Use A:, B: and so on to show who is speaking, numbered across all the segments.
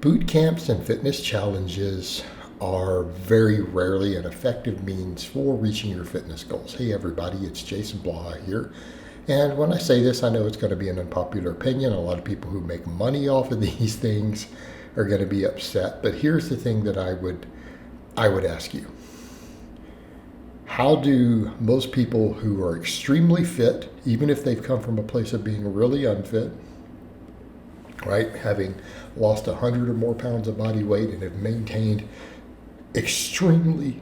A: Boot camps and fitness challenges are very rarely an effective means for reaching your fitness goals. Hey everybody, it's Jason Blaha here. And when I say this, I know it's going to be an unpopular opinion. A lot of people who make money off of these things are going to be upset. But here's the thing that I would ask you. How do most people who are extremely fit, even if they've come from a place of being really unfit, right, having lost 100 or more pounds of body weight and have maintained extremely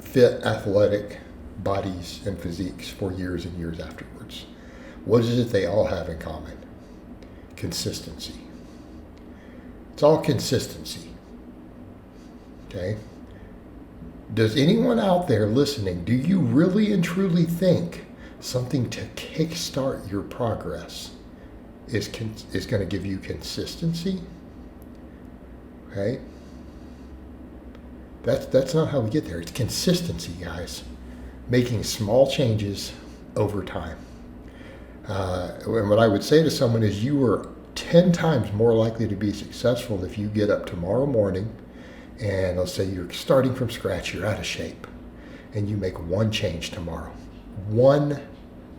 A: fit, athletic bodies and physiques for years and years afterwards? What is it they all have in common? Consistency. It's all consistency. Okay? Does anyone out there listening, do you really and truly think something to kickstart your progress is going to give you consistency? Okay? That's not how we get there. It's consistency, guys. Making small changes over time. And what I would say to someone is you are 10 times more likely to be successful if you get up tomorrow morning and let's say you're starting from scratch, you're out of shape, and you make one change tomorrow. One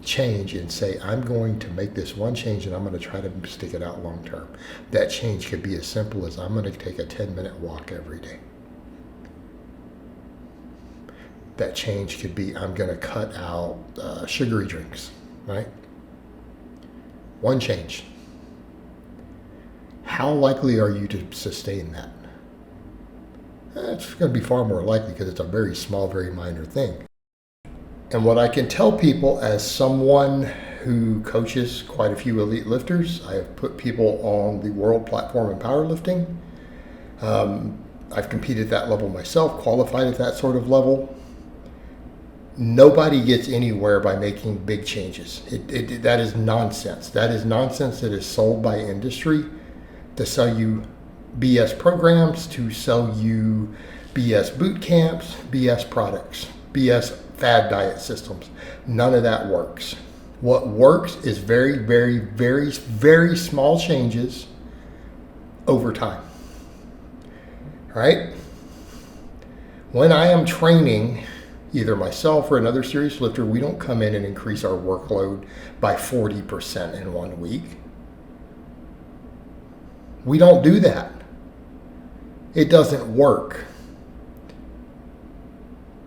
A: change, and say, I'm going to make this one change and I'm going to try to stick it out long term. That change could be as simple as I'm going to take a 10-minute walk every day. That change could be I'm going to cut out sugary drinks, right? One change. How likely are you to sustain that? It's going to be far more likely because it's a very small, very minor thing. And what I can tell people as someone who coaches quite a few elite lifters, I have put people on the world platform in powerlifting. I've competed at that level myself, qualified at that sort of level. Nobody gets anywhere by making big changes. That is nonsense. That is nonsense that is sold by industry to sell you BS programs, to sell you BS boot camps, BS products, BS fad diet systems. None of that works. What works is very, very, very, very small changes over time. Right? When I am training either myself or another serious lifter, we don't come in and increase our workload by 40% in 1 week. We don't do that. It doesn't work.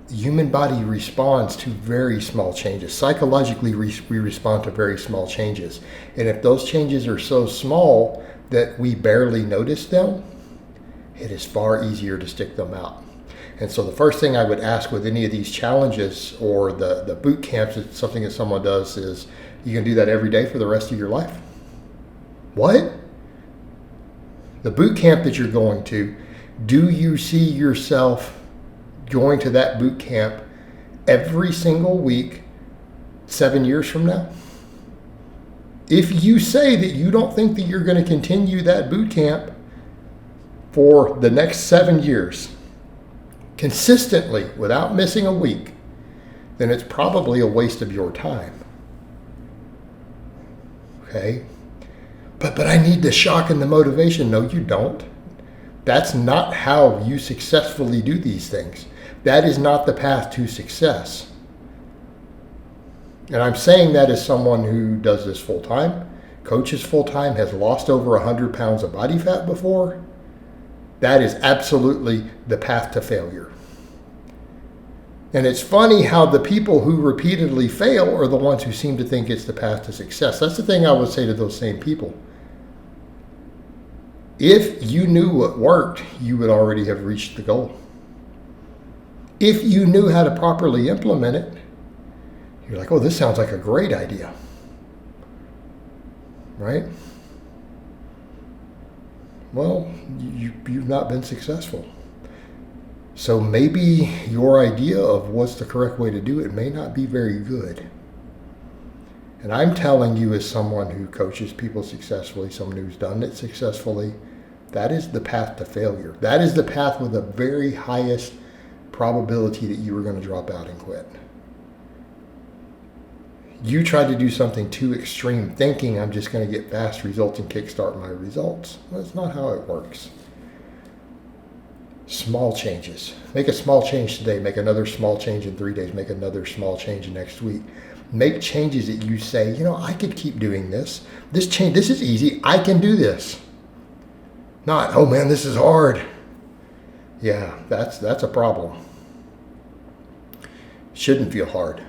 A: The human body responds to very small changes. Psychologically, we respond to very small changes. And if those changes are so small that we barely notice them, it is far easier to stick them out. And so the first thing I would ask with any of these challenges or the boot camps, it's something that someone does, is you can do that every day for the rest of your life? What? The boot camp that you're going to, do you see yourself going to that boot camp every single week 7 years from now? If you say that you don't think that you're going to continue that boot camp for the next 7 years consistently without missing a week, then it's probably a waste of your time. Okay? But I need the shock and the motivation. No, you don't. That's not how you successfully do these things. That is not the path to success. And I'm saying that as someone who does this full time, coaches full time, has lost over 100 pounds of body fat before. That is absolutely the path to failure. And it's funny how the people who repeatedly fail are the ones who seem to think it's the path to success. That's the thing I would say to those same people. If you knew what worked, you would already have reached the goal. If you knew how to properly implement it, you're like, oh, this sounds like a great idea. Right? Well, you've not been successful. So maybe your idea of what's the correct way to do it may not be very good. And I'm telling you, as someone who coaches people successfully, someone who's done it successfully, that is the path to failure. That is the path with the very highest probability that you are going to drop out and quit. You tried to do something too extreme, thinking I'm just going to get fast results and kickstart my results. Well, that's not how it works. Small changes. Make a small change today. Make another small change in 3 days. Make another small change next week. Make changes that you say, you know, I could keep doing this. This is easy. I can do this. Not, oh man, this is hard. Yeah, that's a problem. Shouldn't feel hard.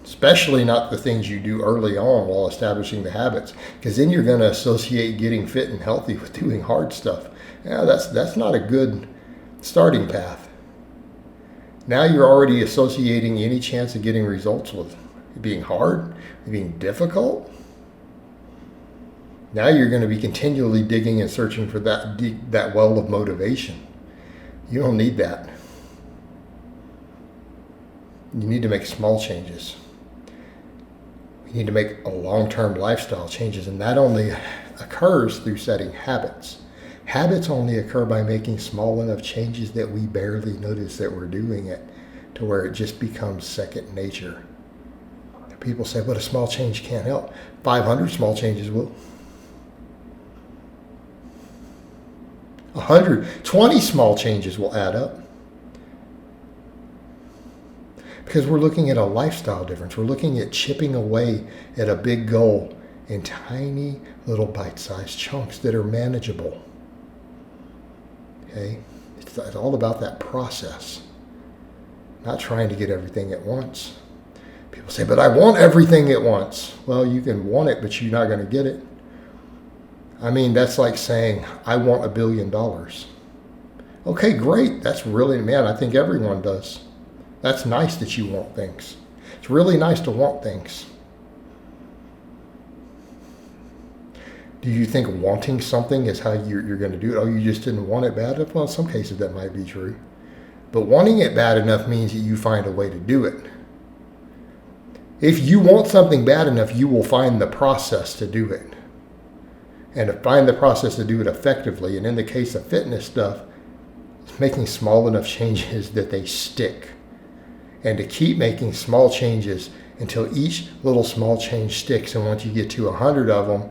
A: Especially not the things you do early on while establishing the habits, because then you're going to associate getting fit and healthy with doing hard stuff. Yeah, that's not a good starting path. Now you're already associating any chance of getting results with being hard, being difficult. Now you're going to be continually digging and searching for that well of motivation. You don't need that. You need to make small changes. You need to make a long-term lifestyle changes, and that only occurs through setting habits. Habits only occur by making small enough changes that we barely notice that we're doing it, to where it just becomes second nature. People say, but a small change can't help. 500 small changes will. 120 small changes will add up. Because we're looking at a lifestyle difference. We're looking at chipping away at a big goal in tiny little bite-sized chunks that are manageable. Okay? It's all about that process. Not trying to get everything at once. People say, but I want everything at once. Well, you can want it, but you're not going to get it. I mean, that's like saying, I want $1 billion. Okay, great. That's really, man, I think everyone does. That's nice that you want things. It's really nice to want things. Do you think wanting something is how you're going to do it? Oh, you just didn't want it bad enough? Well, in some cases that might be true. But wanting it bad enough means that you find a way to do it. If you want something bad enough, you will find the process to do it. And to find the process to do it effectively. And in the case of fitness stuff, it's making small enough changes that they stick. And to keep making small changes until each little small change sticks. And once you get to 100 of them,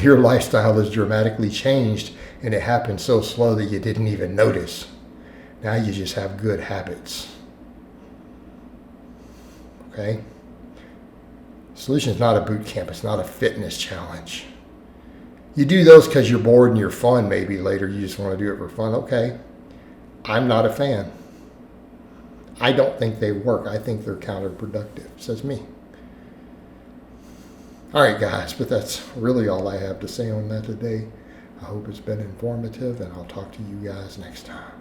A: your lifestyle is dramatically changed, and it happened so slow that you didn't even notice. Now you just have good habits. Okay? Solution is not a boot camp. It's not a fitness challenge. You do those because you're bored and you're fun maybe later. You just want to do it for fun. Okay. I'm not a fan. I don't think they work. I think they're counterproductive, says me. All right, guys, but that's really all I have to say on that today. I hope it's been informative, and I'll talk to you guys next time.